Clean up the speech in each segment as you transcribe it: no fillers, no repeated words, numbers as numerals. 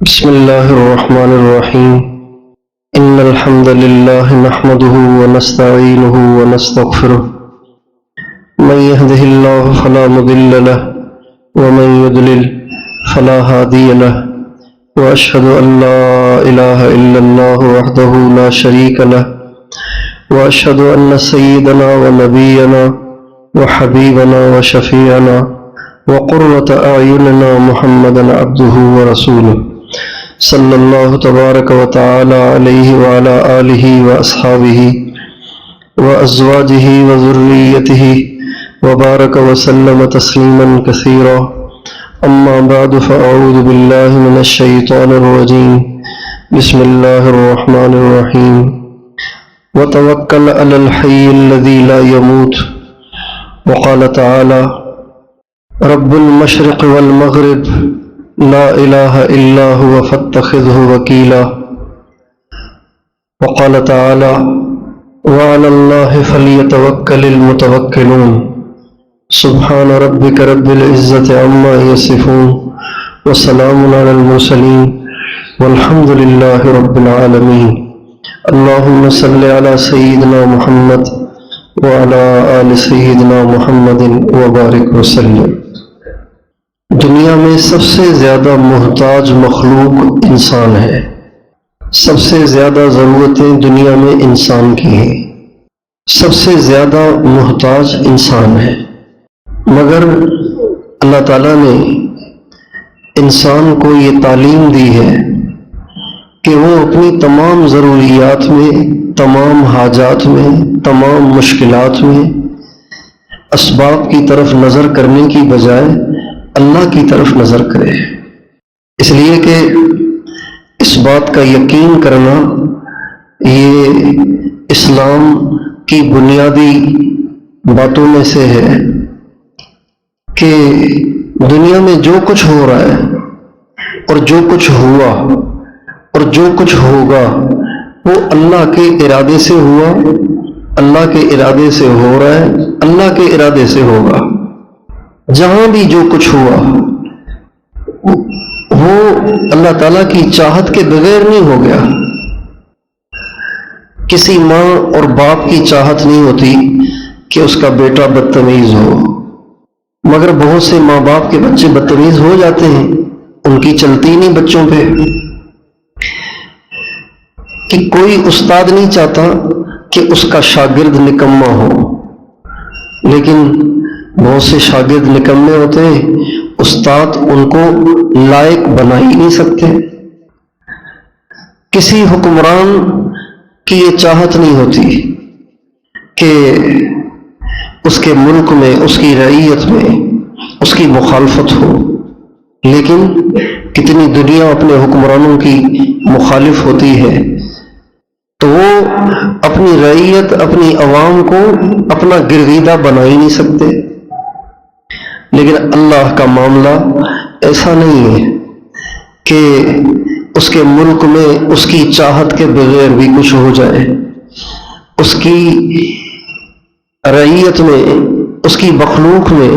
بسم الله الرحمن الرحيم إن الحمد لله نحمده ونستعينه ونستغفره من يهده الله فلا مضل له ومن يضلل فلا هادي له وأشهد أن لا إله إلا الله وحده لا شريك له وأشهد أن سيدنا ونبينا وحبيبنا وشفيعنا وقرة أعيننا محمدا عبده ورسوله صلی اللہ تبارک و تعالی علیہ وعلی آلہ واصحابہ وازواجہ وذریتہ وبارک وسلم تسلیما کثیرا اما بعد فاعوذ باللہ من الشیطان الرجیم بسم اللہ الرحمن الرحیم وتوکل علی الحی الذی لا يموت وقال تعالی رب المشرق والمغرب لا الہ الا هو فاتخذه وکیلا وقال تعالی وعلى اللہ فلیتوکل المتوکلون سبحان ربک رب العزت عما یصفون وسلام علی المرسلین والحمد للہ رب العالمین اللہم صل علی سیدنا محمد وعلى آل سیدنا محمد وبارک وسلم۔ دنیا میں سب سے زیادہ محتاج مخلوق انسان ہے، سب سے زیادہ ضرورتیں دنیا میں انسان کی ہیں، سب سے زیادہ محتاج انسان ہے، مگر اللہ تعالیٰ نے انسان کو یہ تعلیم دی ہے کہ وہ اپنی تمام ضروریات میں، تمام حاجات میں، تمام مشکلات میں اسباب کی طرف نظر کرنے کی بجائے اللہ کی طرف نظر کرے، اس لیے کہ اس بات کا یقین کرنا یہ اسلام کی بنیادی باتوں میں سے ہے کہ دنیا میں جو کچھ ہو رہا ہے اور جو کچھ ہوا اور جو کچھ ہوگا وہ اللہ کے ارادے سے ہوا، اللہ کے ارادے سے ہو رہا ہے، اللہ کے ارادے سے ہوگا۔ جہاں بھی جو کچھ ہوا وہ اللہ تعالیٰ کی چاہت کے بغیر نہیں ہو گیا۔ کسی ماں اور باپ کی چاہت نہیں ہوتی کہ اس کا بیٹا بدتمیز ہو، مگر بہت سے ماں باپ کے بچے بدتمیز ہو جاتے ہیں، ان کی چلتی نہیں بچوں پہ۔ کہ کوئی استاد نہیں چاہتا کہ اس کا شاگرد نکما ہو، لیکن بہت سے شاگرد نکمے ہوتے ہیں، استاد ان کو لائق بنا ہی نہیں سکتے۔ کسی حکمران کی یہ چاہت نہیں ہوتی کہ اس کے ملک میں، اس کی رعیت میں اس کی مخالفت ہو، لیکن کتنی دنیا اپنے حکمرانوں کی مخالف ہوتی ہے، تو وہ اپنی رعیت، اپنی عوام کو اپنا گرویدہ بنا ہی نہیں سکتے۔ لیکن اللہ کا معاملہ ایسا نہیں ہے کہ اس کے ملک میں اس کی چاہت کے بغیر بھی کچھ ہو جائے، اس کی رعیت میں، اس کی مخلوق میں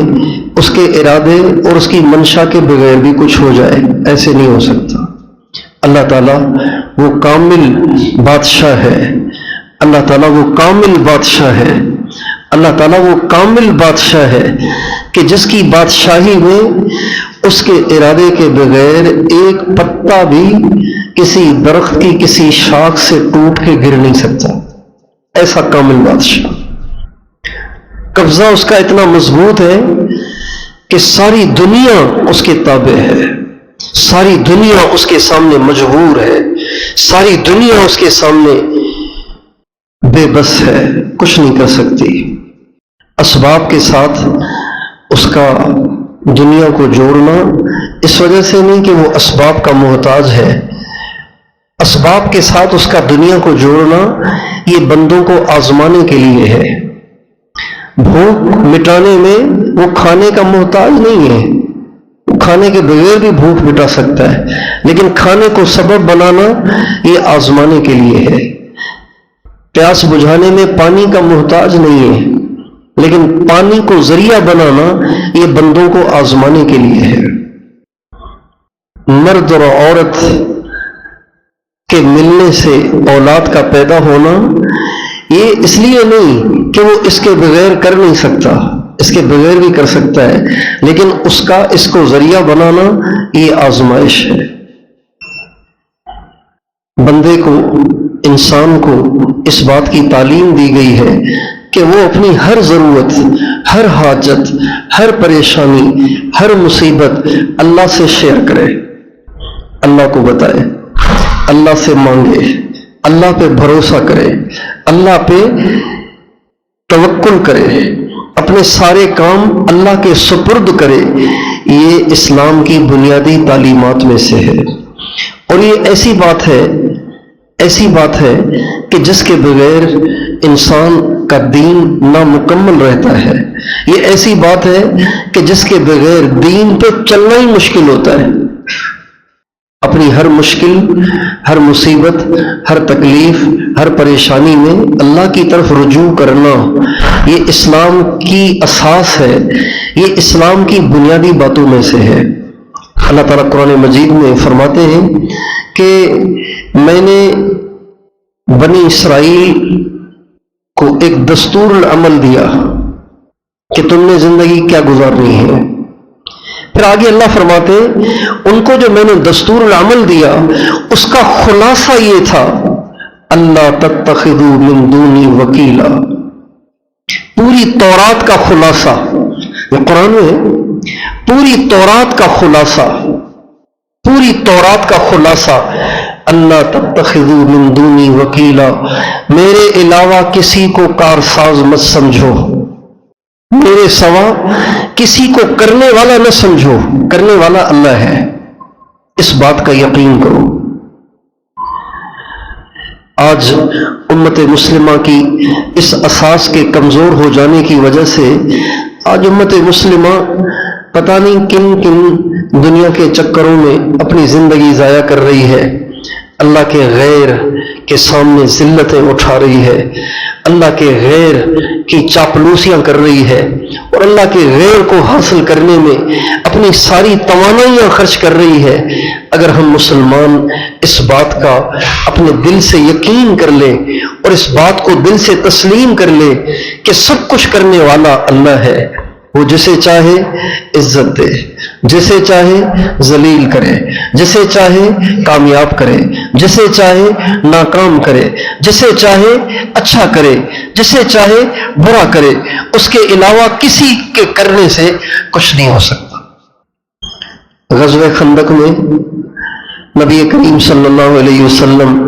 اس کے ارادے اور اس کی منشا کے بغیر بھی کچھ ہو جائے، ایسے نہیں ہو سکتا۔ اللہ تعالیٰ وہ کامل بادشاہ ہے، اللہ تعالیٰ وہ کامل بادشاہ ہے، اللہ تعالیٰ وہ کامل بادشاہ ہے کہ جس کی بادشاہی میں اس کے ارادے کے بغیر ایک پتا بھی کسی درخت کی کسی شاخ سے ٹوٹ کے گر نہیں سکتا، ایسا کامل بادشاہ۔ قبضہ اس کا اتنا مضبوط ہے کہ ساری دنیا اس کے تابع ہے، ساری دنیا اس کے سامنے مجبور ہے، ساری دنیا اس کے سامنے بے بس ہے، کچھ نہیں کر سکتی۔ اسباب کے ساتھ اس کا دنیا کو جوڑنا اس وجہ سے نہیں کہ وہ اسباب کا محتاج ہے، اسباب کے ساتھ اس کا دنیا کو جوڑنا یہ بندوں کو آزمانے کے لیے ہے۔ بھوک مٹانے میں وہ کھانے کا محتاج نہیں ہے، کھانے کے بغیر بھی بھوک مٹا سکتا ہے، لیکن کھانے کو سبب بنانا یہ آزمانے کے لیے ہے۔ پیاس بجھانے میں پانی کا محتاج نہیں ہے، لیکن پانی کو ذریعہ بنانا یہ بندوں کو آزمانے کے لیے ہے۔ مرد اور عورت کے ملنے سے اولاد کا پیدا ہونا یہ اس لیے نہیں کہ وہ اس کے بغیر کر نہیں سکتا، اس کے بغیر بھی کر سکتا ہے، لیکن اس کو ذریعہ بنانا یہ آزمائش ہے۔ بندے کو، انسان کو اس بات کی تعلیم دی گئی ہے کہ وہ اپنی ہر ضرورت، ہر حاجت، ہر پریشانی، ہر مصیبت اللہ سے شیئر کرے، اللہ کو بتائے، اللہ سے مانگے، اللہ پہ بھروسہ کرے، اللہ پہ توکل کرے، اپنے سارے کام اللہ کے سپرد کرے۔ یہ اسلام کی بنیادی تعلیمات میں سے ہے، اور یہ ایسی بات ہے کہ جس کے بغیر انسان کا دین نامکمل رہتا ہے۔ یہ ایسی بات ہے کہ جس کے بغیر دین پہ چلنا ہی مشکل ہوتا ہے۔ اپنی ہر مشکل، ہر مصیبت، ہر تکلیف، ہر پریشانی میں اللہ کی طرف رجوع کرنا، یہ اسلام کی اساس ہے، یہ اسلام کی بنیادی باتوں میں سے ہے۔ اللہ تعالیٰ قرآن مجید میں فرماتے ہیں کہ میں نے بنی اسرائیل کو ایک دستور العمل دیا کہ تم نے زندگی کیا گزارنی ہے۔ پھر آگے اللہ فرماتے ان کو جو میں نے دستور العمل دیا اس کا خلاصہ یہ تھا اللہ تتخذوا من دونی وکیلا۔ پوری تورات کا خلاصہ، یہ قرآن میں پوری تورات کا خلاصہ، پوری تورات کا خلاصہ اللہ تتخذوا من دونی وکیلا، میرے علاوہ کسی کو کارساز مت سمجھو، میرے سوا کسی کو کرنے والا نہ سمجھو، کرنے والا اللہ ہے، اس بات کا یقین کرو۔ آج امت مسلمہ کی اس اساس کے کمزور ہو جانے کی وجہ سے آج امت مسلمہ پتہ نہیں کن دنیا کے چکروں میں اپنی زندگی ضائع کر رہی ہے، اللہ کے غیر کے سامنے ذلتیں اٹھا رہی ہے، اللہ کے غیر کی چاپلوسیاں کر رہی ہے، اور اللہ کے غیر کو حاصل کرنے میں اپنی ساری توانائیاں خرچ کر رہی ہے۔ اگر ہم مسلمان اس بات کا اپنے دل سے یقین کر لیں اور اس بات کو دل سے تسلیم کر لیں کہ سب کچھ کرنے والا اللہ ہے، وہ جسے چاہے عزت دے، جسے چاہے ذلیل کرے، جسے چاہے کامیاب کرے، جسے چاہے ناکام کرے، جسے چاہے اچھا کرے، جسے چاہے برا کرے، اس کے علاوہ کسی کے کرنے سے کچھ نہیں ہو سکتا۔ غزوہ خندق میں نبی کریم صلی اللہ علیہ وسلم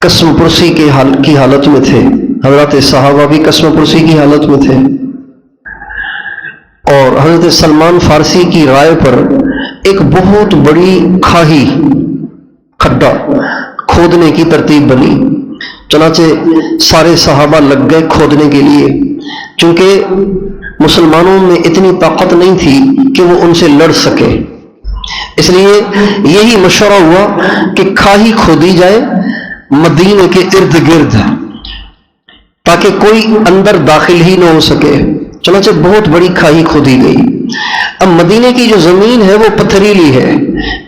قسم پرسی کی حالت میں تھے، حضرات صحابہ بھی قسم پرسی کی حالت میں تھے، اور حضرت سلمان فارسی کی رائے پر ایک بہت بڑی کھاہی، کھڈا کھودنے کی ترتیب بنی۔ چنانچہ سارے صحابہ لگ گئے کھودنے کے لیے، چونکہ مسلمانوں میں اتنی طاقت نہیں تھی کہ وہ ان سے لڑ سکے، اس لیے یہی مشورہ ہوا کہ کھاہی کھودی جائے مدینے کے ارد گرد تاکہ کوئی اندر داخل ہی نہ ہو سکے۔ چنانچہ بہت بڑی کھائی کھودی گئی۔ اب مدینے کی جو زمین ہے وہ پتھریلی ہے،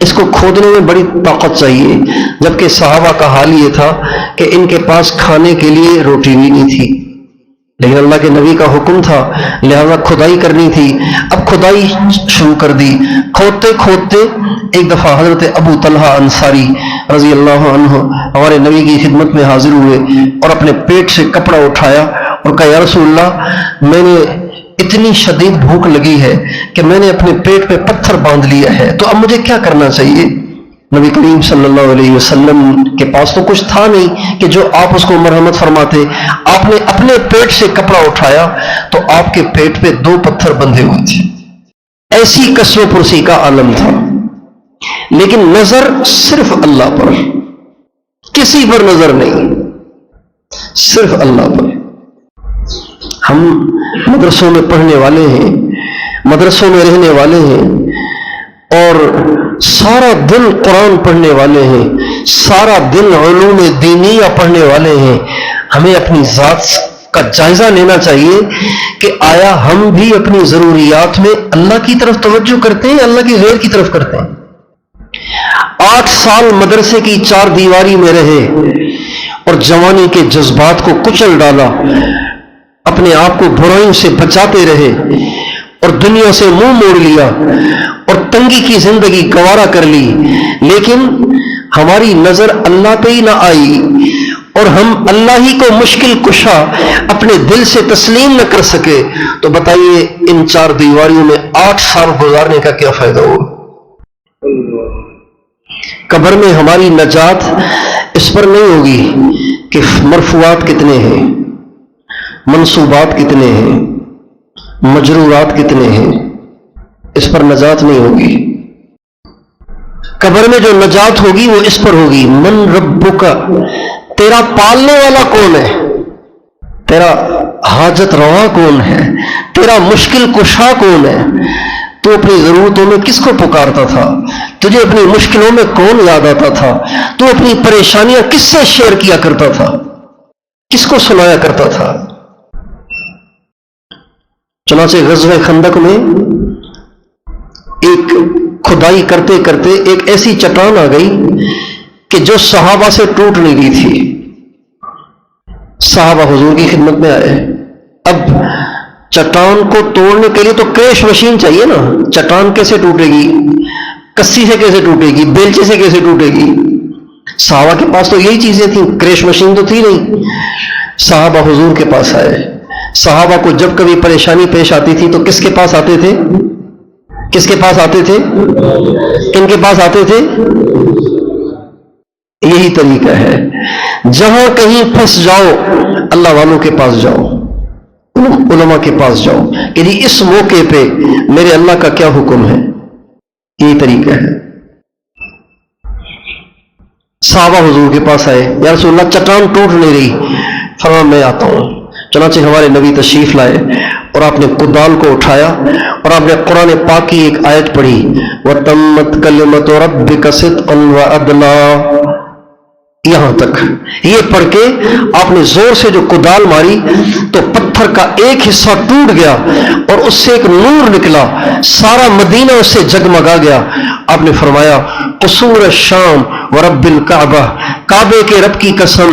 اس کو کھودنے میں بڑی طاقت چاہیے، جبکہ صحابہ کا حال یہ تھا کہ ان کے پاس کھانے کے لیے روٹی بھی نہیں تھی، لیکن اللہ کے نبی کا حکم تھا، لہذا کھدائی کرنی تھی۔ اب کھدائی شروع کر دی، کھودتے کھودتے ایک دفعہ حضرت ابو طلحہ انصاری رضی اللہ عنہ ہمارے نبی کی خدمت میں حاضر ہوئے اور اپنے پیٹ سے کپڑا اٹھایا اور کہا یا رسول اللہ، میں نے اتنی شدید بھوک لگی ہے کہ میں نے اپنے پیٹ پہ پتھر باندھ لیا ہے، تو اب مجھے کیا کرنا چاہیے؟ نبی کریم صلی اللہ علیہ وسلم کے پاس تو کچھ تھا نہیں کہ جو آپ اس کو مرحمت فرماتے۔ آپ نے اپنے پیٹ سے کپڑا اٹھایا تو آپ کے پیٹ پہ 2 پتھر بندھے ہوئے تھے۔ ایسی قسم پرسی کا عالم تھا، لیکن نظر صرف اللہ پر، کسی پر نظر نہیں، صرف اللہ پر۔ ہم مدرسوں میں پڑھنے والے ہیں، مدرسوں میں رہنے والے ہیں، اور سارا دن قرآن پڑھنے والے ہیں، سارا دن علوم دینیہ پڑھنے والے ہیں۔ ہمیں اپنی ذات کا جائزہ لینا چاہیے کہ آیا ہم بھی اپنی ضروریات میں اللہ کی طرف توجہ کرتے ہیں، اللہ کی غیر کی طرف کرتے ہیں؟ 8 سال مدرسے کی 4 دیواری میں رہے اور جوانی کے جذبات کو کچل ڈالا، اپنے آپ کو برائیوں سے بچاتے رہے اور دنیا سے منہ موڑ لیا اور تنگی کی زندگی گوارا کر لی، لیکن ہماری نظر اللہ پہ ہی نہ آئی اور ہم اللہ ہی کو مشکل کشا اپنے دل سے تسلیم نہ کر سکے، تو بتائیے ان 4 دیواریوں میں 8 سال گزارنے کا کیا فائدہ ہوگا؟ قبر میں ہماری نجات اس پر نہیں ہوگی کہ مرفوعات کتنے ہیں، منصوبات کتنے ہیں، مجرورات کتنے ہیں، اس پر نجات نہیں ہوگی۔ قبر میں جو نجات ہوگی وہ اس پر ہوگی، من ربک، تیرا پالنے والا کون ہے، تیرا حاجت روا کون ہے، تیرا مشکل کشا کون ہے، تو اپنی ضرورتوں میں کس کو پکارتا تھا، تجھے اپنی مشکلوں میں کون یاد آتا تھا، تو اپنی پریشانیاں کس سے شیئر کیا کرتا تھا، کس کو سنایا کرتا تھا؟ چنانچہ غزوہ خندق میں ایک کھدائی کرتے کرتے ایک ایسی چٹان آ گئی کہ جو صحابہ سے ٹوٹ نہیں رہی تھی۔ صحابہ حضور کی خدمت میں آئے، اب چٹان کو توڑنے کے لیے تو کریش مشین چاہیے نا، چٹان کیسے ٹوٹے گی، کسی سے کیسے ٹوٹے گی، بیلچے سے کیسے ٹوٹے گی؟ صحابہ کے پاس تو یہی چیزیں تھیں، کریش مشین تو تھی نہیں۔ صحابہ حضور کے پاس آئے، صحابہ کو جب کبھی پریشانی پیش آتی تھی تو کس کے پاس آتے تھے؟ کس کے پاس آتے تھے؟ کن کے پاس آتے تھے؟ یہی طریقہ ہے، جہاں کہیں پھنس جاؤ اللہ والوں کے پاس جاؤ، علماء کے پاس جاؤ کہ جی اس موقع پہ میرے اللہ کا کیا حکم ہے، یہی طریقہ ہے۔ صحابہ حضور کے پاس آئے، یا رسول اللہ چٹان ٹوٹ نہیں رہی، فرمایا میں آتا ہوں۔ چنانچہ ہمارے نبی تشریف لائے اور آپ نے کدال کو اٹھایا اور آپ نے قرآن پاک کی ایک آیت پڑھی، وَتَمَّتْ كَلِمَةُ رَبِّكَ صِدْقًا وَعَدْلًا، یہاں تک یہ پڑھ کے آپ نے زور سے جو کدال ماری تو پتھر کا ایک حصہ ٹوٹ گیا اور اس سے ایک نور نکلا، سارا مدینہ اس سے جگمگا گیا۔ آپ نے فرمایا قصور الشام ورب الکعبہ، کعبے کے رب کی قسم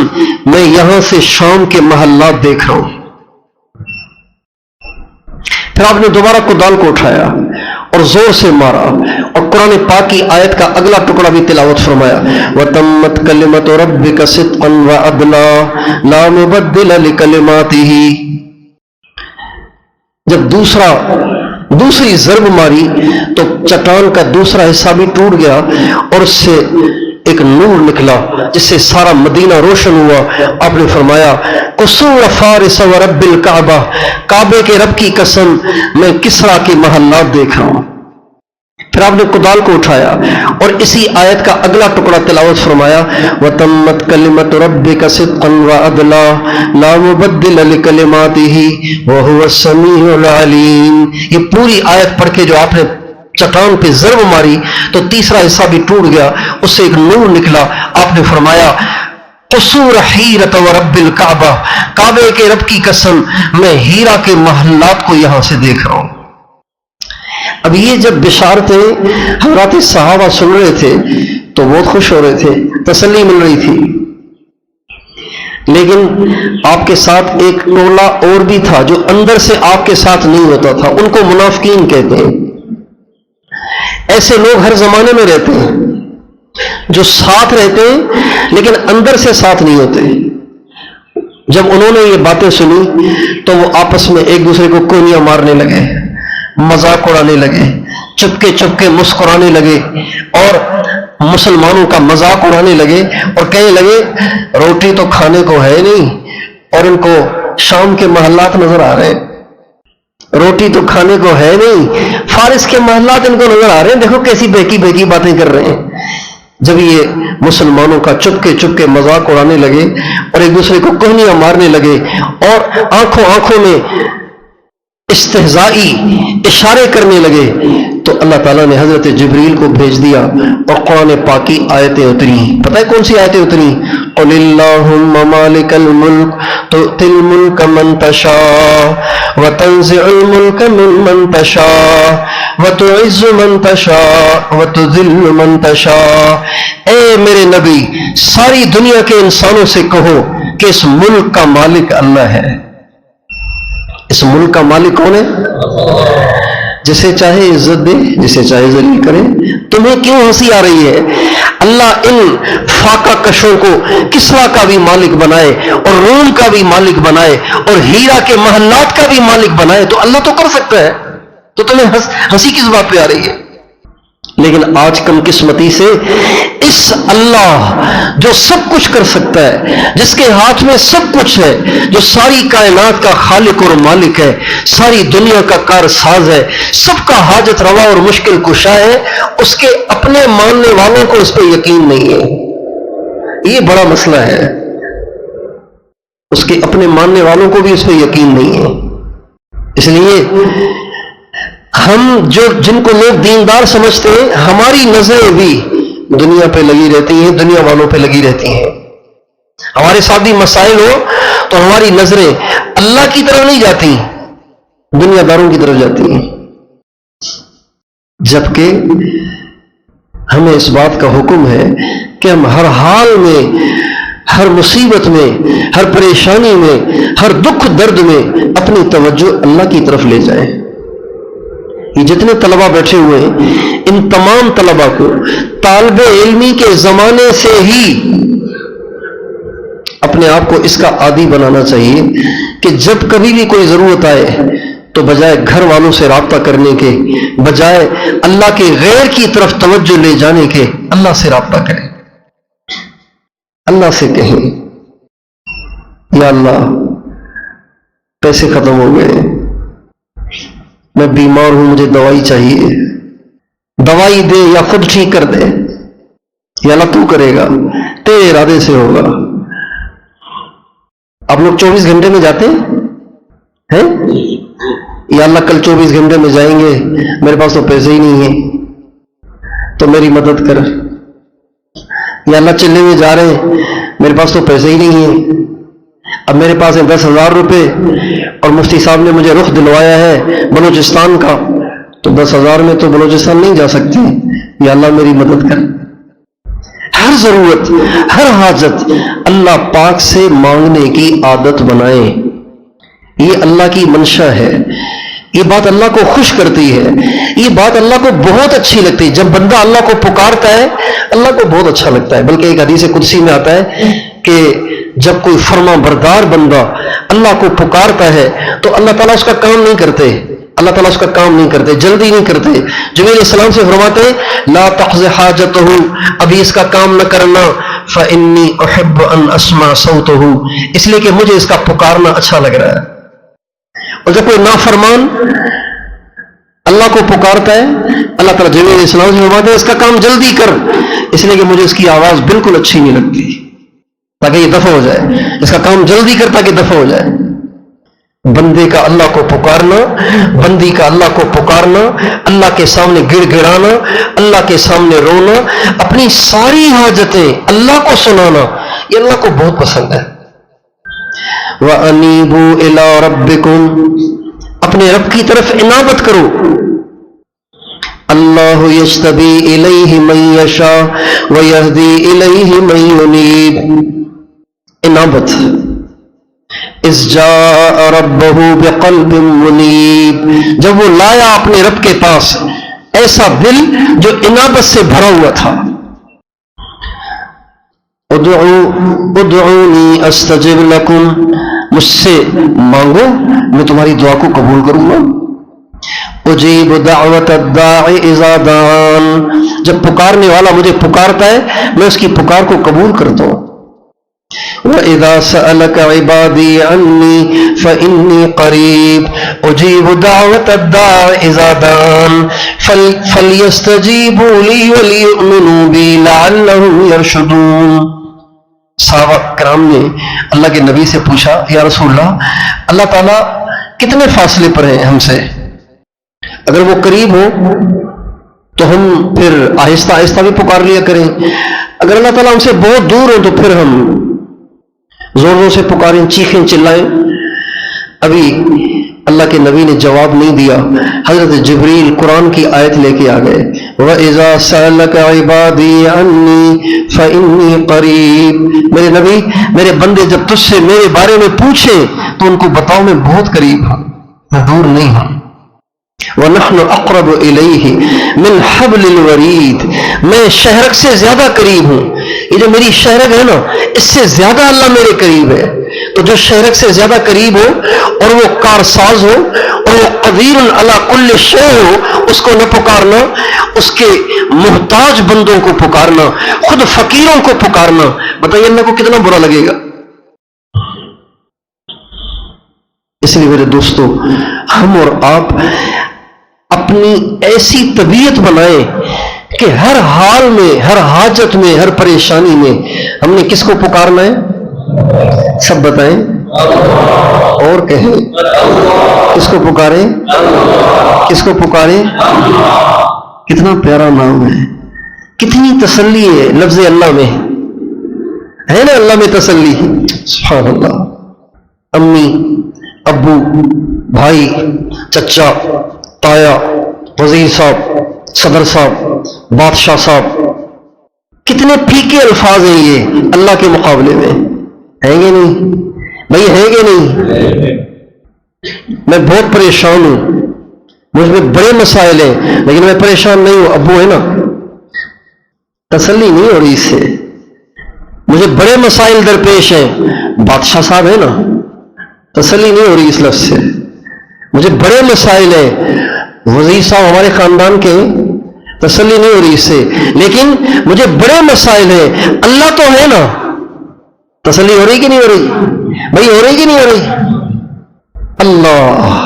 میں یہاں سے شام کے محلات دیکھ رہا ہوں۔ پھر آپ نے دوبارہ کدال کو اٹھایا اور زور سے مارا اور قرآن پاک کی آیت کا اگلا ٹکڑا بھی تلاوت فرمایا، وَتَمَّتْ كَلِمَةُ رَبِّكَ صِدْقًا وَعَدْلًا لَا مُبَدِّلَ لِكَلِمَاتِهِ۔ جب دوسری ضرب ماری تو چٹان کا دوسرا حصہ بھی ٹوٹ گیا اور اس سے ایک نور نکلا جس سے سارا مدینہ روشن ہوا۔ آپ نے فرمایا قصور فارس ورب الکعبہ، کعبے کے رب کی قسم میں کسرا کے محلات دیکھ رہا ہوں۔ پھر آپ نے کدال کو اٹھایا اور اسی آیت کا اگلا ٹکڑا تلاوت فرمایا، وَتَمَّتْ كَلِمَةُ رَبِّكَ صِدْقًا وَعَدْلًا لَا مُبَدِّلَ لِكَلِمَاتِهِ وَهُوَ السَّمِيعُ الْعَلِيمُ۔ یہ پوری آیت پڑھ کے جو آپ نے چٹان پہ ضرب ماری تو تیسرا حصہ بھی ٹوٹ گیا، اس سے ایک نور نکلا۔ آپ نے فرمایا قصور حیرۃ ورب الکعبہ، کعبے کے رب کی قسم میں ہیرا کے محلات کو یہاں سے دیکھ رہا ہوں۔ اب یہ جب بشارتیں حضرات صحابہ سن رہے تھے تو بہت خوش ہو رہے تھے، تسلی مل رہی تھی، لیکن آپ کے ساتھ ایک ٹولہ اور بھی تھا جو اندر سے آپ کے ساتھ نہیں ہوتا تھا، ان کو منافقین کہتے ہیں۔ ایسے لوگ ہر زمانے میں رہتے ہیں جو ساتھ رہتے ہیں لیکن اندر سے ساتھ نہیں ہوتے۔ جب انہوں نے یہ باتیں سنی تو وہ آپس میں ایک دوسرے کو کونیاں مارنے لگے، مذاق اڑانے لگے، چپکے چپکے مسکرانے لگے اور مسلمانوں کا مذاق اڑانے لگے اور کہنے لگے روٹی تو کھانے کو ہے نہیں اور ان کو شام کے محلات نظر آ رہے ہیں، روٹی تو کھانے کو ہے نہیں، فارس کے محلات ان کو نظر آ رہے ہیں، دیکھو کیسی بہکی بہکی باتیں کر رہے ہیں۔ جب یہ مسلمانوں کا چپکے چپکے مذاق اڑانے لگے اور ایک دوسرے کو کہنیاں مارنے لگے اور آنکھوں میں استہزائی اشارے کرنے لگے تو اللہ تعالیٰ نے حضرت جبریل کو بھیج دیا اور قرآن پاک کی آیتیں اتری. پتہ ہے کون سی آیتیں اتری؟ قل اللہم مالک الملک تؤتی الملک من تشاء وتنزع الملک ممن تشاء وتعز من تشاء وتذل من تشاء. اے میرے نبی ساری دنیا کے انسانوں سے کہو کہ اس ملک کا مالک اللہ ہے. اس ملک کا مالک کون ہے؟ جسے چاہے عزت دے، جسے چاہے ذلیل کرے. تمہیں کیوں ہنسی آ رہی ہے؟ اللہ ان فاقہ کشوں کو کسرا کا بھی مالک بنائے اور روم کا بھی مالک بنائے اور ہیرا کے محلات کا بھی مالک بنائے تو اللہ تو کر سکتا ہے. تو تمہیں ہنسی کس بات پہ آ رہی ہے؟ لیکن آج کم قسمتی سے اس اللہ جو سب کچھ کر سکتا ہے، جس کے ہاتھ میں سب کچھ ہے، جو ساری کائنات کا خالق اور مالک ہے، ساری دنیا کا کار ساز ہے، سب کا حاجت روا اور مشکل کشا ہے، اس کے اپنے ماننے والوں کو اس پہ یقین نہیں ہے. یہ بڑا مسئلہ ہے. اس کے اپنے ماننے والوں کو بھی اس پہ یقین نہیں ہے. اس لیے ہم جن کو لوگ دیندار سمجھتے ہیں، ہماری نظریں بھی دنیا پہ لگی رہتی ہیں، دنیا والوں پہ لگی رہتی ہیں. ہمارے ساتھ بھی مسائل ہو تو ہماری نظریں اللہ کی طرف نہیں جاتی، دنیا داروں کی طرف جاتی ہیں. جبکہ ہمیں اس بات کا حکم ہے کہ ہم ہر حال میں، ہر مصیبت میں، ہر پریشانی میں، ہر دکھ درد میں اپنی توجہ اللہ کی طرف لے جائیں. یہ جتنے طلبہ بیٹھے ہوئے ہیں، ان تمام طلبہ کو طالب علمی کے زمانے سے ہی اپنے آپ کو اس کا عادی بنانا چاہیے کہ جب کبھی بھی کوئی ضرورت آئے تو بجائے گھر والوں سے رابطہ کرنے کے، بجائے اللہ کے غیر کی طرف توجہ لے جانے کے، اللہ سے رابطہ کریں. اللہ سے کہیں یا اللہ پیسے ختم ہو گئے، میں بیمار ہوں، مجھے دوائی چاہیے، دوائی دے یا خود ٹھیک کر دے. یا اللہ تو کرے گا، تیرے ارادے سے ہوگا. آپ لوگ 24 گھنٹے میں جاتے ہیں؟ یا اللہ کل 24 گھنٹے میں جائیں گے، میرے پاس تو پیسے ہی نہیں ہیں تو میری مدد کر. یا اللہ چلنے میں جا رہے ہیں، میرے پاس تو پیسے ہی نہیں ہیں، اب میرے پاس ہے 10,000 روپے اور مفتی صاحب نے مجھے رخ دلوایا ہے بلوچستان کا، تو 10,000 میں تو بلوچستان نہیں جا سکتے. یا اللہ میری مدد کر. ہر ضرورت، ہر حاجت اللہ پاک سے مانگنے کی عادت بنائیں. یہ اللہ کی منشا ہے. یہ بات اللہ کو خوش کرتی ہے، یہ بات اللہ کو بہت اچھی لگتی ہے. جب بندہ اللہ کو پکارتا ہے اللہ کو بہت اچھا لگتا ہے. بلکہ ایک حدیث قدسی میں آتا ہے کہ جب کوئی فرما بردار بندہ اللہ کو پکارتا ہے تو اللہ تعالیٰ اس کا کام نہیں کرتے، اللہ تعالیٰ اس کا کام نہیں کرتے، جلدی نہیں کرتے. جبریل علیہ السلام سے فرماتے لا تقض حاجتہ، ابھی اس کا کام نہ کرنا، فإنی احب ان اسمع صوتہ، اس لیے کہ مجھے اس کا پکارنا اچھا لگ رہا ہے. اور جب کوئی نافرمان اللہ کو پکارتا ہے اللہ تعالیٰ جبریل علیہ السلام سے فرماتے ہیں اس کا کام جلدی کر، اس لیے کہ مجھے اس کی آواز بالکل اچھی نہیں لگتی، تاکہ یہ دفع ہو جائے. اس کا کام جلدی کر تاکہ دفع ہو جائے. بندے کا اللہ کو پکارنا، بندی کا اللہ کو پکارنا، اللہ کے سامنے گڑ گڑانا، اللہ کے سامنے رونا، اپنی ساری حاجتیں اللہ کو سنانا، یہ اللہ کو بہت پسند ہے. وَأَنِيبُوا إِلَىٰ رَبِّكُمْ، اپنے رب کی طرف انابت کرو. اللہ یجتبی الیہ من یشاء ویہدی الیہ من ینیب. انابت. اذ جاء ربہ بقلب منیب، جب وہ لایا اپنے رب کے پاس ایسا دل جو انابت سے بھرا ہوا تھا. ادعونی استجب لکم، مجھ سے مانگو میں تمہاری دعا کو قبول کروں گا. اجیب دعوت الداع اذا دعان، جب پکارنے والا مجھے پکارتا ہے میں اس کی پکار کو قبول کرتا ہوں. وَإِذَا سَأَلَكَ عِبَادِي عَنِّي فَإِنِّي قَرِيبٌ أُجِيبُ دَعْوَةَ الدَّاعِ إِذَا دَعَانِ فَلْيَسْتَجِيبُوا لِي وَلْيُؤْمِنُوا بِي لَعَلَّهُمْ يَرْشُدُونَ. صحابہ کرام نے اللہ کے نبی سے پوچھا یا رسول اللہ تعالیٰ کتنے فاصلے پر ہیں ہم سے؟ اگر وہ قریب ہو تو ہم پھر آہستہ آہستہ بھی پکار لیا کریں. اگر اللہ تعالیٰ ہم سے بہت دور ہو تو پھر ہم زور زور سے پکاریں، چیخیں، چلائیں. ابھی اللہ کے نبی نے جواب نہیں دیا. حضرت جبریل قرآن کی آیت لے کے آ گئے. وَإِذَا سَأَلَكَ عِبَادِي عَنِّي فَإِنِّي قَرِيبٌ. میرے نبی، میرے بندے جب تجھ سے میرے بارے میں پوچھیں تو ان کو بتاؤ میں بہت قریب ہوں، میں دور نہیں ہوں. وَنَحْنُ أَقْرَبُ إِلَيْهِ مِنْ حَبْلِ الْوَرِيدِ. میں شہرک سے زیادہ قریب ہوں. یہ جو میری شہرک ہے نا، اس سے زیادہ اللہ میرے قریب ہے. تو جو شہرک سے زیادہ قریب ہو اور وہ کارساز ہو اور وہ قدیر علی کل شیء ہو، اس کو نہ پکارنا، اس کے محتاج بندوں کو پکارنا، خود فقیروں کو پکارنا، بتائیے اللہ کو کتنا برا لگے گا. اس لیے میرے دوستو، ہم اور آپ اپنی ایسی طبیعت بنائیں کہ ہر حال میں، ہر حاجت میں، ہر پریشانی میں ہم نے کس کو پکارنا ہے؟ سب بتائیں اور کہیں. کس کو پکاریں؟ کس کو پکاریں؟ کتنا پیارا نام ہے، کتنی تسلی ہے لفظ اللہ میں، ہے نا؟ اللہ میں تسلی. سبحان اللہ. امی، ابو، بھائی، چچا، تایا، وزیر صاحب، صدر صاحب، بادشاہ صاحب، کتنے پھیکے الفاظ ہیں یہ اللہ کے مقابلے میں. ہیں گے نہیں بھائی؟ ہیں گے نہیں؟ میں بہت پریشان ہوں، مجھ میں بڑے مسائل ہیں لیکن میں پریشان نہیں ہوں. ابو ہے نا، تسلی نہیں ہو رہی اس سے. مجھے بڑے مسائل درپیش ہیں، بادشاہ صاحب ہے نا، تسلی نہیں ہو رہی اس لفظ سے. مجھے بڑے مسائل ہیں، وزیر صاحب ہمارے خاندان کے، تسلی نہیں ہو رہی اس سے. لیکن مجھے بڑے مسائل ہیں، اللہ تو ہے نا، تسلی ہو رہی کہ نہیں ہو رہی بھائی؟ ہو رہی کہ نہیں ہو رہی؟ اللہ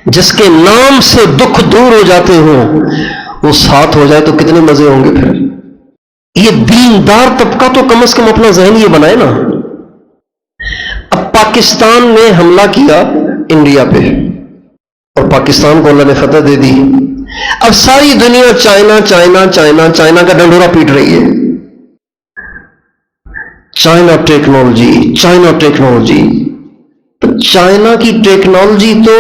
جس کے نام سے دکھ دور ہو جاتے ہوں، وہ ساتھ ہو جائے تو کتنے مزے ہوں گے. پھر یہ دیندار طبقہ تو کم از کم اپنا ذہن یہ بنائے نا. اب پاکستان نے حملہ کیا انڈیا پہ اور پاکستان کو اللہ نے فتح دے دی. اب ساری دنیا چائنا چائنا چائنا چائنا کا ڈنڈورا پیٹ رہی ہے. China technology, China technology. China کی ٹیکنالوجی تو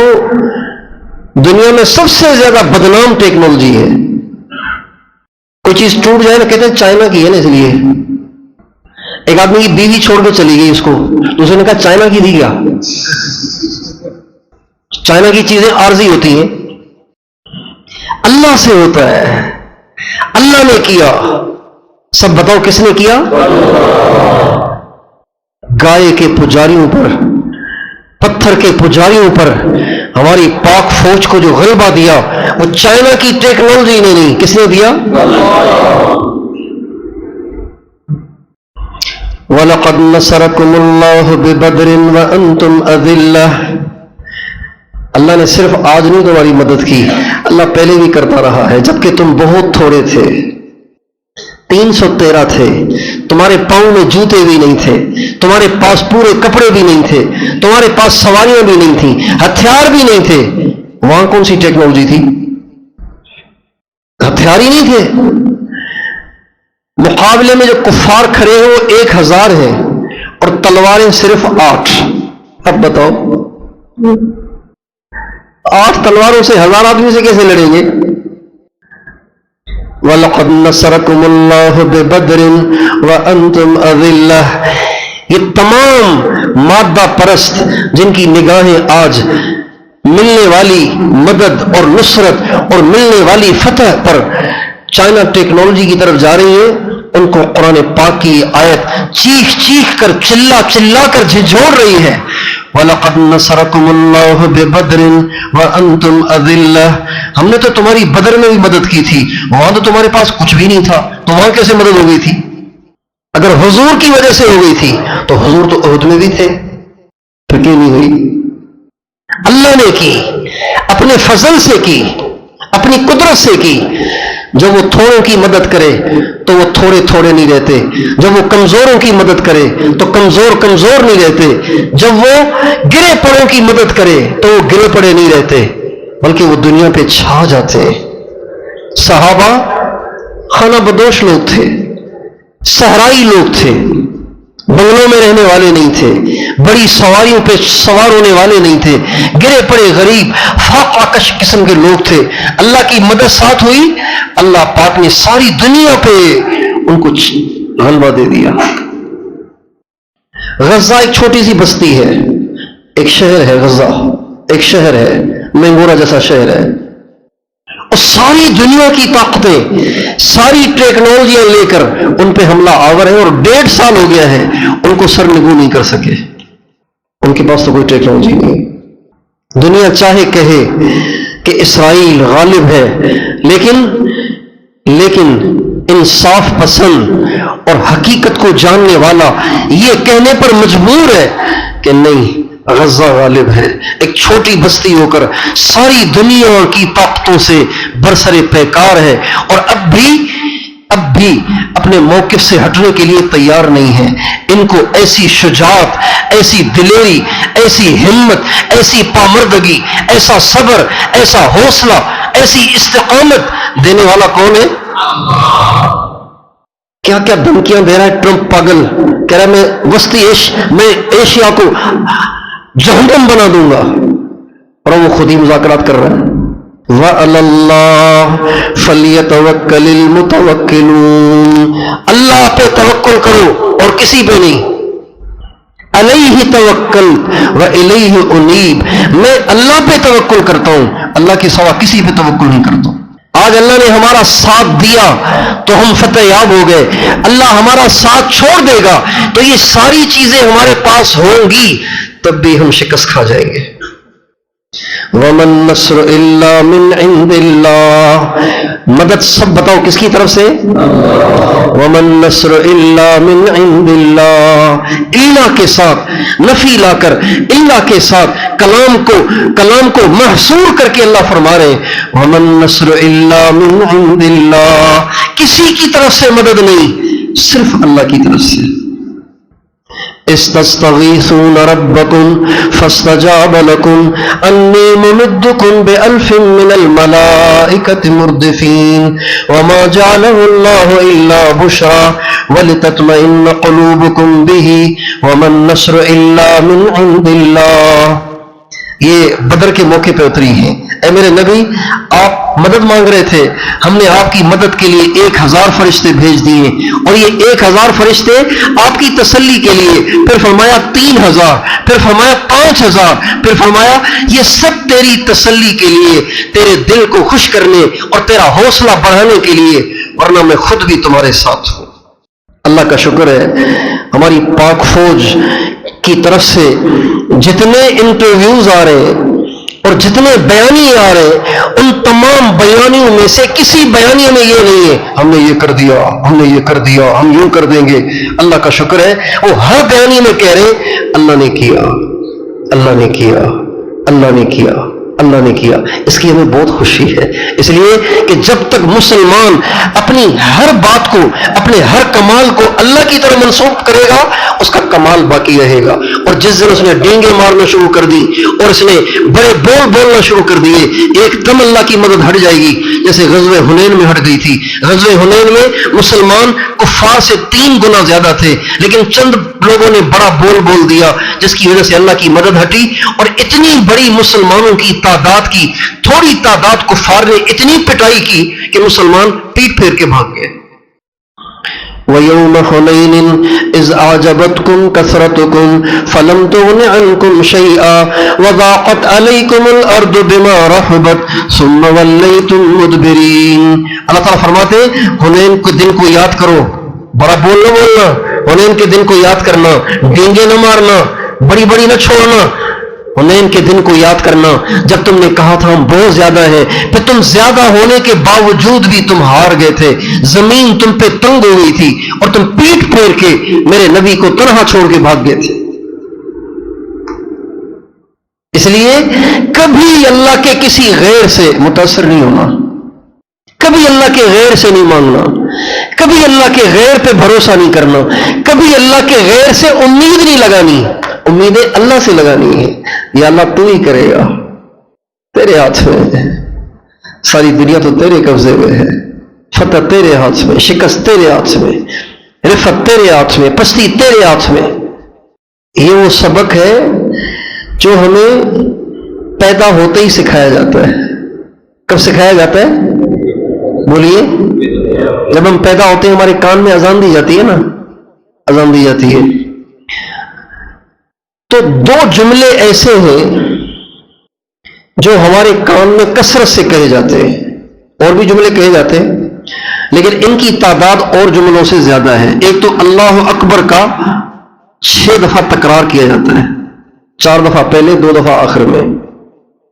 دنیا میں سب سے زیادہ بدنام ٹیکنالوجی ہے. کوئی چیز ٹوٹ جائے نا کہتے ہیں چائنا کی ہے نا. اس لیے ایک آدمی کی بیوی چھوڑ کے چلی گئی اس کو، دوسرے نے کہا چائنا کی تھی کیا؟ چائنا کی چیزیں عارضی ہوتی ہیں. اللہ سے ہوتا ہے، اللہ نے کیا. سب بتاؤ کس نے کیا؟ گائے کے پجاریوں پر، پتھر کے پجاریوں پر ہماری پاک فوج کو جو غلبہ دیا وہ چائنا کی ٹیکنالوجی نے نہیں، کس نے دیا؟ وَلَقَدْ نَصَرَكُمُ اللَّهُ بِبَدْرٍ وَأَنْتُمْ أَذِلَّةٌ. اللہ نے صرف آج نہیں تمہاری مدد کی، اللہ پہلے بھی کرتا رہا ہے جبکہ تم بہت تھوڑے تھے. 313 تھے، تمہارے پاؤں میں جوتے بھی نہیں تھے، تمہارے پاس پورے کپڑے بھی نہیں تھے، تمہارے پاس سواریاں بھی نہیں تھیں، ہتھیار بھی نہیں تھے. وہاں کون سی ٹیکنالوجی تھی؟ ہتھیار ہی نہیں تھے. مقابلے میں جو کفار کھڑے ہیں وہ 1000 ہیں اور تلواریں صرف 8. اب بتاؤ 8 تلواروں سے 1000 آدمی سے کیسے لڑیں گے؟ وَلَقَدْ نَصَرَكُمُ اللَّهُ بِبَدْرٍ وَأَنْتُمْ أَذِلَّةٌ. یہ تمام مادہ پرست جن کی نگاہیں آج ملنے والی مدد اور نصرت اور ملنے والی فتح پر چائنا ٹیکنالوجی کی طرف جا رہی ہے، ان کو قرآن پاک کی آیت چیخ چیخ کر، چلا چلا کر جھنجھوڑ رہی ہے. وَلَقَدْ نَصَرَكُمُ اللَّهُ بِبَدْرٍ وَأَنْتُمْ أَذِلَّةٌ. ہم نے تو تمہاری بدر میں بھی مدد کی تھی، وہاں تو تمہارے پاس کچھ بھی نہیں تھا، تو وہاں کیسے مدد ہو گئی تھی؟ اگر حضور کی وجہ سے ہو گئی تھی تو حضور تو احد میں بھی تھے، پھر کیوں نہیں ہوئی؟ اللہ نے کی، اپنے فضل سے کی، اپنی قدرت سے کی. جب وہ تھوڑوں کی مدد کرے تو وہ تھوڑے تھوڑے نہیں رہتے، جب وہ کمزوروں کی مدد کرے تو کمزور کمزور نہیں رہتے، جب وہ گرے پڑوں کی مدد کرے تو وہ گرے پڑے نہیں رہتے. بلکہ وہ دنیا پہ چھا جاتے ہیں۔ صحابہ خانہ بدوش لوگ تھے، صحرائی لوگ تھے، بنگلوں میں رہنے والے نہیں تھے، بڑی سواریوں پہ سوار ہونے والے نہیں تھے، گرے پڑے غریب فاقہ کش قسم کے لوگ تھے۔ اللہ کی مدد ساتھ ہوئی، اللہ پاک نے ساری دنیا پہ ان کو غلبہ دے دیا۔ غزہ ایک چھوٹی سی بستی ہے، ایک شہر ہے غزہ، ایک شہر ہے، مینگورا جیسا شہر ہے، اور ساری دنیا کی طاقتیں ساری ٹیکنالوجیاں لے کر ان پہ حملہ آور ہے، اور 1.5 سال ہو گیا ہے ان کو سر نگو نہیں کر سکے۔ ان کے پاس تو کوئی ٹیکنالوجی نہیں۔ دنیا چاہے کہے کہ اسرائیل غالب ہے، لیکن انصاف پسند اور حقیقت کو جاننے والا یہ کہنے پر مجبور ہے کہ نہیں، غزہ غالب ہے۔ ایک چھوٹی بستی ہو کر ساری دنیا کی طاقتوں سے برسر پیکار ہے، اور اب بھی اپنے موقف سے ہٹنے کے لیے تیار نہیں ہے۔ ان کو ایسی شجاعت، ایسی دلیری، ایسی ہمت، ایسی پامردگی، ایسا صبر، ایسا حوصلہ، ایسی استقامت دینے والا کون ہے؟ کیا کیا دھمکیاں دے رہا ہے ٹرمپ پاگل، کہہ رہا ہے میں ایشیا کو جہنم بنا دوں گا، اور وہ خود ہی مذاکرات کر رہا ہے۔ وَعَلَى اللَّهِ فَلْيَتَوَكَّلِ الْمُتَوَكِّلُونَ، اللہ پہ توکل کرو اور کسی پہ نہیں۔ علیہ توکلت وإلیہ انیب، میں اللہ پہ توکل کرتا ہوں، اللہ کے سوا کسی پہ توکل نہیں کرتا ہوں۔ آج اللہ نے ہمارا ساتھ دیا تو ہم فتح یاب ہو گئے، اللہ ہمارا ساتھ چھوڑ دے گا تو یہ ساری چیزیں ہمارے پاس ہوں گی، تب بھی ہم شکست کھا جائیں گے۔ وَمَن نَّصْرُ إِلَّا مِنْ عِنْدِ اللَّهِ، مدد سب بتاؤ کس کی طرف سے؟ وَمَن نَّصْرُ إِلَّا مِنْ عِنْدِ اللَّهِ، الا کے ساتھ نفی لا کر، الا کے ساتھ کلام کو محصور کر کے اللہ فرما رہے ہیں وَمَن نَّصْرُ إِلَّا مِنْ عِنْدِ اللَّهِ، کسی کی طرف سے مدد نہیں، صرف اللہ کی طرف سے۔ استستغیثون ربکم فاستجاب لکم انی ممدکم بألف من الملائکۃ مردفین وما جعلہ اللہ الا بشرا ولتطمئن قلوبکم بہ وما النصر الا من عند اللہ۔ یہ بدر کے موقع پہ اتری ہیں۔ اے میرے نبی، آپ مدد مانگ رہے تھے، ہم نے آپ کی مدد کے لیے 1000 فرشتے بھیج دیے، اور یہ 1000 فرشتے آپ کی تسلی کے لیے، پھر فرمایا 3000، پھر فرمایا 5000، پھر فرمایا یہ سب تیری تسلی کے لیے، تیرے دل کو خوش کرنے اور تیرا حوصلہ بڑھانے کے لیے، ورنہ میں خود بھی تمہارے ساتھ ہوں۔ اللہ کا شکر ہے، ہماری پاک فوج کی طرف سے جتنے انٹرویوز آ رہے ہیں اور جتنے بیانیے آ رہے ہیں، ان تمام بیانیوں میں سے کسی بیانیے میں یہ نہیں ہے ہم نے یہ کر دیا، ہم نے یہ کر دیا، ہم یوں کر دیں گے۔ اللہ کا شکر ہے، وہ ہر بیانیے میں کہہ رہے ہیں اللہ نے کیا، اللہ نے کیا، اللہ نے کیا، اللہ نے کیا۔ اس کی ہمیں بہت خوشی ہے، اس لیے کہ جب تک مسلمان اپنی ہر بات کو، اپنے ہر کمال کو اللہ کی طرف منسوب کرے گا، اس کا کمال باقی رہے گا۔ اور جس دن اس نے ڈینگے مارنا شروع کر دی اور اس نے بڑے بول بولنا شروع کر دیے، ایک دم اللہ کی مدد ہٹ جائے گی، جیسے غزوہ حنین میں ہٹ گئی تھی۔ غزوہ حنین میں مسلمان کفار سے 3 گنا زیادہ تھے، لیکن چند لوگوں نے بڑا بول دیا، جس کی وجہ سے اللہ کی مدد ہٹی، اور اتنی بڑی مسلمانوں کی تعداد کی تھوڑی تعداد کفار نے اتنی پٹائی کی کہ مسلمان پیٹ پھیر کے بھاگ گئے۔ وَيَوْمَ حُنَيْنٍ إِذْ أَعْجَبَتْكُمْ كَثْرَتُكُمْ فَلَمْ تُغْنِ عَنْكُمْ شَيْئًا وَضَاقَتْ عَلَيْكُمُ الْأَرْضُ بِمَا رَحُبَتْ ثُمَّ وَلَّيْتُمْ مُدْبِرِينَ۔ اللہ تعالیٰ فرماتے ہیں حنین کے دن کو یاد کرو، بڑا بولنا، حنین کے دن کو یاد کرنا، ڈینگے نہ مارنا، بڑی نہ چھوڑنا۔ حنین کے دن کو یاد کرنا جب تم نے کہا تھا ہم بہت زیادہ ہیں، پھر تم زیادہ ہونے کے باوجود بھی تم ہار گئے تھے، زمین تم پہ تنگ ہو گئی تھی اور تم پیٹ پھیر کے میرے نبی کو تنہا چھوڑ کے بھاگ گئے تھے۔ اس لیے کبھی اللہ کے کسی غیر سے متاثر نہیں ہونا، کبھی اللہ کے غیر سے نہیں مانگنا، کبھی اللہ کے غیر پہ بھروسہ نہیں کرنا، کبھی اللہ کے غیر سے امید نہیں لگانی، امیدیں اللہ سے لگانی ہے، یا اللہ تو ہی کرے گا۔ تیرے ہاتھ میں ہے، ساری دنیا تو تیرے قبضے میں ہے، فتح تیرے ہاتھ میں، شکست تیرے ہاتھ میں، رفت تیرے ہاتھ میں، پستی تیرے ہاتھ میں۔ یہ وہ سبق ہے جو ہمیں پیدا ہوتے ہی سکھایا جاتا ہے۔ کب سکھایا جاتا ہے؟ بولیے۔ جب ہم پیدا ہوتے ہیں ہمارے کان میں اذان دی جاتی ہے نا، اذان دی جاتی ہے، تو دو جملے ایسے ہیں جو ہمارے کان میں کثرت سے کہے جاتے ہیں، اور بھی جملے کہے جاتے ہیں لیکن ان کی تعداد اور جملوں سے زیادہ ہے۔ ایک تو اللہ اکبر کا 6 دفعہ تکرار کیا جاتا ہے، 4 دفعہ پہلے، 2 دفعہ آخر میں،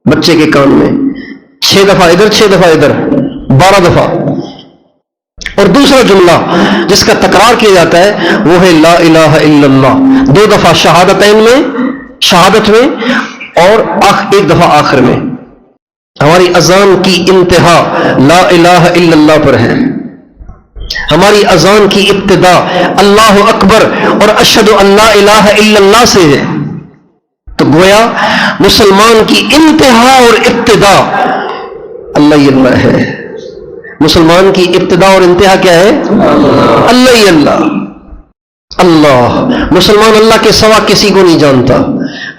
بچے کے کان میں، 6 دفعہ ادھر 6 دفعہ ادھر، 12 دفعہ۔ اور دوسرا جملہ جس کا تکرار کیا جاتا ہے وہ ہے لا الہ الا اللہ، 2 دفعہ شہادتین میں، شہادت میں، اور 1 دفعہ آخر میں۔ ہماری اذان کی انتہا لا الہ الا اللہ پر ہے، ہماری اذان کی ابتدا اللہ اکبر اور اشہد ان لا الہ الا اللہ سے ہے۔ تو گویا مسلمان کی انتہا اور ابتدا اللہ ہی اللہ ہے۔ مسلمان کی ابتدا اور انتہا کیا ہے؟ اللہ ہی اللہ۔ اللہ، مسلمان اللہ کے سوا کسی کو نہیں جانتا،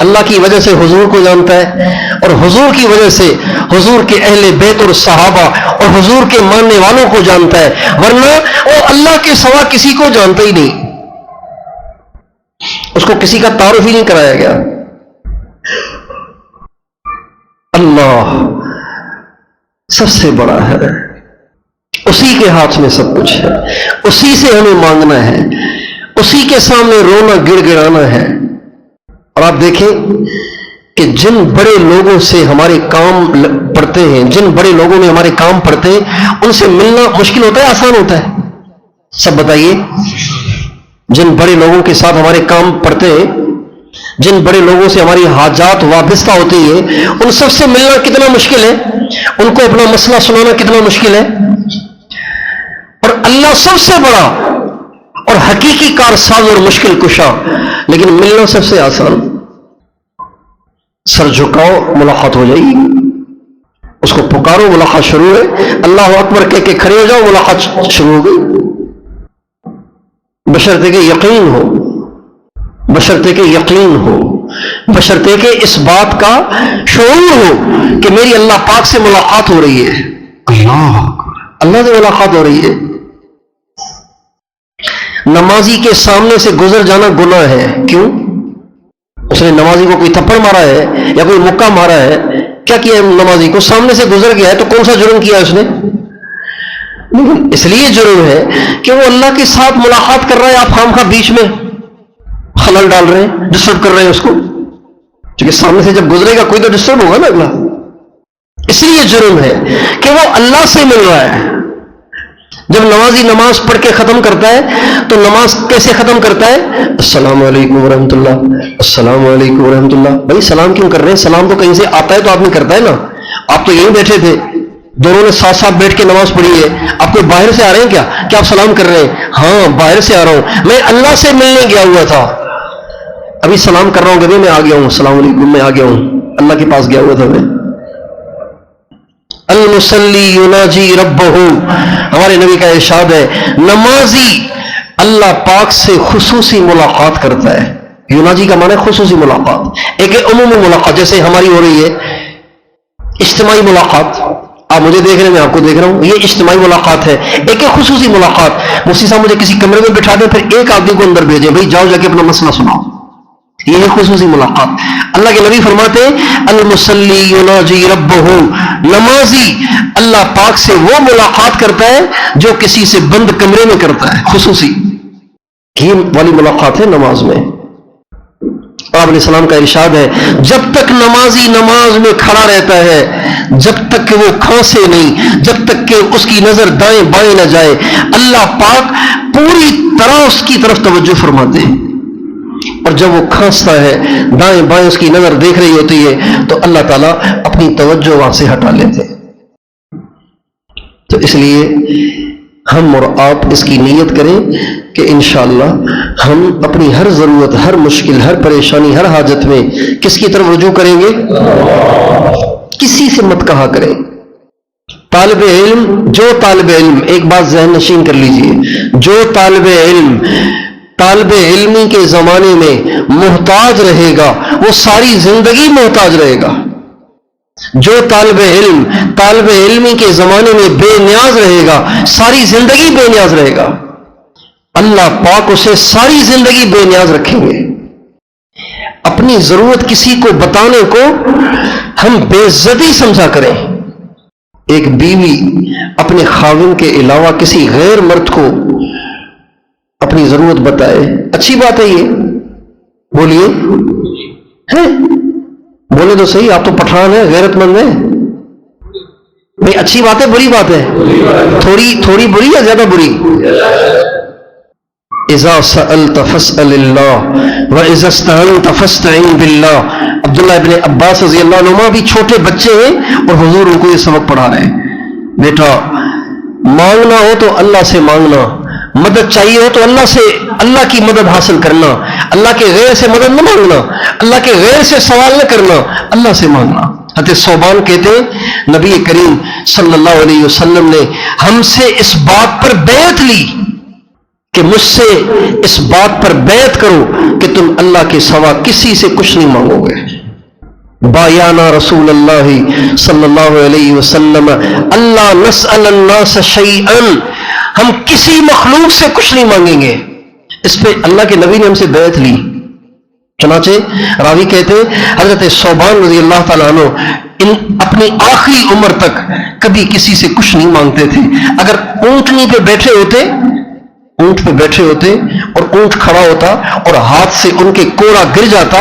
اللہ کی وجہ سے حضور کو جانتا ہے، اور حضور کی وجہ سے حضور کے اہل بیت اور صحابہ اور حضور کے ماننے والوں کو جانتا ہے، ورنہ وہ اللہ کے سوا کسی کو جانتا ہی نہیں، اس کو کسی کا تعارف ہی نہیں کرایا گیا۔ اللہ سب سے بڑا ہے، اسی کے ہاتھ میں سب کچھ ہے، اسی سے ہمیں مانگنا ہے، اسی کے سامنے رونا گڑ گڑانا ہے۔ اور آپ دیکھیں کہ جن بڑے لوگوں سے ہمارے کام پڑتے ہیں، جن بڑے لوگوں نے ہمارے کام پڑتے ہیں، ان سے ملنا مشکل ہوتا ہے آسان ہوتا ہے؟ سب بتائیے۔ جن بڑے لوگوں کے ساتھ ہمارے کام پڑتے ہیں، جن بڑے لوگوں سے ہماری حاجات وابستہ ہوتی ہیں، ان سب سے ملنا کتنا مشکل ہے، ان کو اپنا مسئلہ سنانا کتنا مشکل ہے۔ اور اللہ سب سے بڑا اور حقیقی کارساز اور مشکل کشا، لیکن ملنا سب سے آسان۔ سر جھکاؤ، ملاقات ہو جائے گی، اس کو پکارو، ملاقات شروع ہے، اللہ اکبر کہہ کے کھڑے ہو جاؤ، ملاقات شروع ہو گئی، بشرطے کہ یقین ہو، بشرطے کہ یقین ہو، بشرطے کہ اس بات کا شعور ہو کہ میری اللہ پاک سے ملاقات ہو رہی ہے، اللہ سے ملاقات ہو رہی ہے۔ نمازی کے سامنے سے گزر جانا گناہ ہے، کیوں؟ اس نے نمازی کو کوئی تھپڑ مارا ہے یا کوئی مکہ مارا ہے، کیا کیا ہے؟ نمازی کو سامنے سے گزر گیا ہے، تو کون سا جرم کیا اس نے؟ لیکن اس لیے جرم ہے کہ وہ اللہ کے ساتھ ملاقات کر رہا ہے، آپ خام خواہ بیچ میں خلل ڈال رہے ہیں، ڈسٹرب کر رہے ہیں اس کو، کیونکہ سامنے سے جب گزرے گا کوئی تو ڈسٹرب ہوگا نا اگلا۔ اس لیے جرم ہے کہ وہ اللہ سے مل رہا ہے۔ جب نمازی نماز پڑھ کے ختم کرتا ہے تو نماز کیسے ختم کرتا ہے؟ السلام علیکم ورحمۃ اللہ، السلام علیکم ورحمۃ اللہ۔ بھائی سلام کیوں کر رہے ہیں؟ سلام تو کہیں سے آتا ہے تو آدمی کرتا ہے نا۔ آپ تو یہیں بیٹھے تھے، دونوں نے ساتھ ساتھ بیٹھ کے نماز پڑھی ہے، آپ کوئی باہر سے آ رہے ہیں کیا کہ آپ سلام کر رہے ہیں؟ ہاں باہر سے آ رہا ہوں، میں اللہ سے ملنے گیا ہوا تھا، ابھی سلام کر رہا ہوں کہ میں آ گیا ہوں، السلام علیکم، میں آ گیا ہوں، اللہ کے پاس گیا ہوا تھا میں۔ المصلی یناجی ربہ، ہمارے نبی کا ارشاد ہے نمازی اللہ پاک سے خصوصی ملاقات کرتا ہے۔ یناجی کا معنی ہے خصوصی ملاقات، ایک عمومی ملاقات جیسے ہماری ہو رہی ہے، اجتماعی ملاقات، آپ مجھے دیکھ رہے ہیں میں آپ کو دیکھ رہا ہوں، یہ اجتماعی ملاقات ہے۔ ایک خصوصی ملاقات، مفتی صاحب مجھے کسی کمرے میں بٹھا دیں پھر ایک آدمی کو اندر بھیجیں، بھائی جاؤ جا کے اپنا مسئلہ سناؤ، یہ ہے خصوصی ملاقات۔ اللہ کے نبی فرماتے ہیں المصلی یناجی ربہ، نمازی اللہ پاک سے وہ ملاقات کرتا ہے جو کسی سے بند کمرے میں کرتا ہے، خصوصی یہ والی ملاقات ہے نماز میں۔ آپ علیہ السلام کا ارشاد ہے جب تک نمازی نماز میں کھڑا رہتا ہے، جب تک کہ وہ کھانسے نہیں، جب تک کہ اس کی نظر دائیں بائیں نہ جائے، اللہ پاک پوری طرح اس کی طرف توجہ فرماتے ہیں، اور جب وہ کھانستا ہے دائیں بائیں اس کی نظر دیکھ رہی ہوتی ہے تو اللہ تعالیٰ اپنی توجہ وہاں سے ہٹا لیتے ہیں۔ تو اس لیے ہم اور آپ اس کی نیت کریں کہ انشاءاللہ ہم اپنی ہر ضرورت، ہر مشکل، ہر پریشانی، ہر حاجت میں کس کی طرف رجوع کریں گے؟ کسی سے مت کہا کریں. طالب علم ایک بات ذہن نشین کر لیجئے، جو طالب علمی کے زمانے میں محتاج رہے گا وہ ساری زندگی محتاج رہے گا. جو طالب علمی کے زمانے میں بے نیاز رہے گا ساری زندگی بے نیاز رہے گا. اللہ پاک اسے ساری زندگی بے نیاز رکھیں گے. اپنی ضرورت کسی کو بتانے کو ہم بے عزتی سمجھا کریں. ایک بیوی اپنے خاوند کے علاوہ کسی غیر مرد کو اپنی ضرورت بتائے، اچھی بات ہے یہ؟ بولیے، ہے؟ بولے تو صحیح، آپ تو پٹھان ہیں، غیرت مند ہیں. بھئی اچھی بات ہے بری بات ہے؟ تھوڑی بری یا زیادہ بری؟ اذا سألت فاسأل اللہ واذا استعنت فاستعن باللہ. عبداللہ ابن عباس رضی اللہ عنہما بھی چھوٹے بچے ہیں اور حضور ان کو یہ سبق پڑھا رہے ہیں. بیٹا مانگنا ہو تو اللہ سے مانگنا، مدد چاہیے ہو تو اللہ کی مدد حاصل کرنا، اللہ کے غیر سے مدد نہ مانگنا، اللہ کے غیر سے سوال نہ کرنا، اللہ سے مانگنا. حضرت صوبان کہتے ہیں نبی کریم صلی اللہ علیہ وسلم نے ہم سے اس بات پر بیعت لی کہ مجھ سے اس بات پر بیعت کرو کہ تم اللہ کے سوا کسی سے کچھ نہیں مانگو گے. بایانا رسول اللہ صلی اللہ علیہ وسلم اللہ نسأل الناس شیئا، ہم کسی مخلوق سے کچھ نہیں مانگیں گے. اس پہ اللہ کے نبی نے ہم سے بیعت لی. چنانچہ راوی کہتے ہیں حضرت صوبان رضی اللہ تعالیٰ عنہ اپنی آخری عمر تک کبھی کسی سے کچھ نہیں مانگتے تھے. اگر اونٹنی پہ بیٹھے ہوتے اور اونٹ کھڑا ہوتا اور ہاتھ سے ان کے کوڑا گر جاتا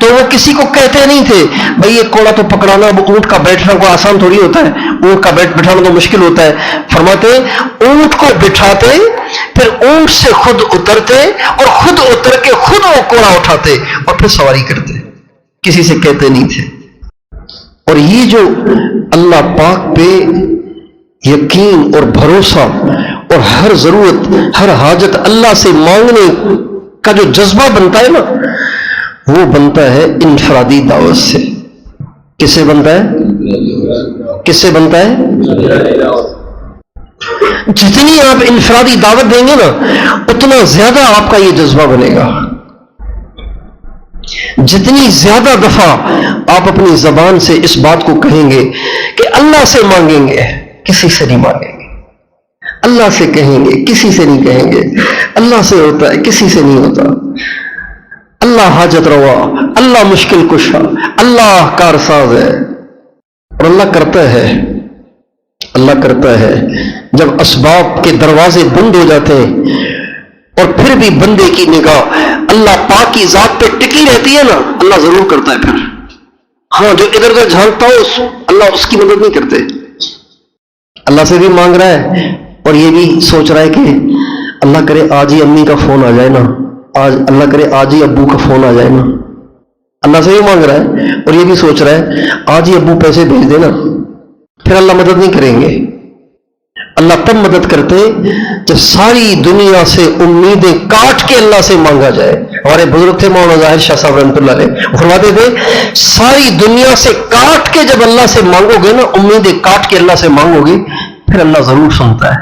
تو وہ کسی کو کہتے نہیں تھے بھئی یہ کوڑا تو پکڑانا، اب اونٹ کا بیٹھنا کو آسان تھوڑی ہوتا ہے، اونٹ کا بٹھانا تو مشکل ہوتا ہے. فرماتے اونٹ کو بٹھاتے، پھر اونٹ سے خود اترتے اور خود اتر کے خود وہ کوڑا اٹھاتے اور پھر سواری کرتے، کسی سے کہتے نہیں تھے. اور یہ جو اللہ پاک پہ یقین اور بھروسہ اور ہر ضرورت ہر حاجت اللہ سے مانگنے کا جو جذبہ بنتا ہے نا، وہ بنتا ہے انفرادی دعوت سے. کس سے بنتا ہے؟ جتنی آپ انفرادی دعوت دیں گے نا اتنا زیادہ آپ کا یہ جذبہ بنے گا. جتنی زیادہ دفعہ آپ اپنی زبان سے اس بات کو کہیں گے کہ اللہ سے مانگیں گے کسی سے نہیں مانگیں گے، اللہ سے کہیں گے کسی سے نہیں کہیں گے، اللہ سے ہوتا ہے کسی سے نہیں ہوتا، اللہ حاجت روا، اللہ مشکل کشا، اللہ کارساز ہے. اور اللہ کرتا ہے جب اسباب کے دروازے بند ہو جاتے ہیں اور پھر بھی بندے کی نگاہ اللہ پاک کی ذات پہ ٹکی رہتی ہے نا، اللہ ضرور کرتا ہے. پھر ہاں جو ادھر ادھر جھانکتا ہو اللہ اس کی مدد نہیں کرتے. اللہ سے بھی مانگ رہا ہے اور یہ بھی سوچ رہا ہے کہ اللہ کرے آج ہی امی کا فون آ جائے نا، اللہ کرے آج ہی ابو کا فون آ جائے نا. اللہ سے بھی مانگ رہا ہے اور یہ بھی سوچ رہا ہے آج ہی ابو پیسے بھیج دینا. پھر اللہ مدد نہیں کریں گے. اللہ تب مدد کرتے جب ساری دنیا سے امیدیں کاٹ کے اللہ سے مانگا جائے. ہمارے بزرگ تھے مولانا ظاہر شاہ صاحب رحمۃ اللہ علیہ، فرماتے تھے ساری دنیا سے کاٹ کے جب اللہ سے مانگو گے نا، امیدیں کاٹ کے اللہ سے مانگو گے، پھر اللہ ضرور سنتا ہے.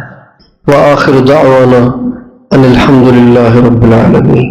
وآخر دعوانا ان الحمد للہ رب العالمین.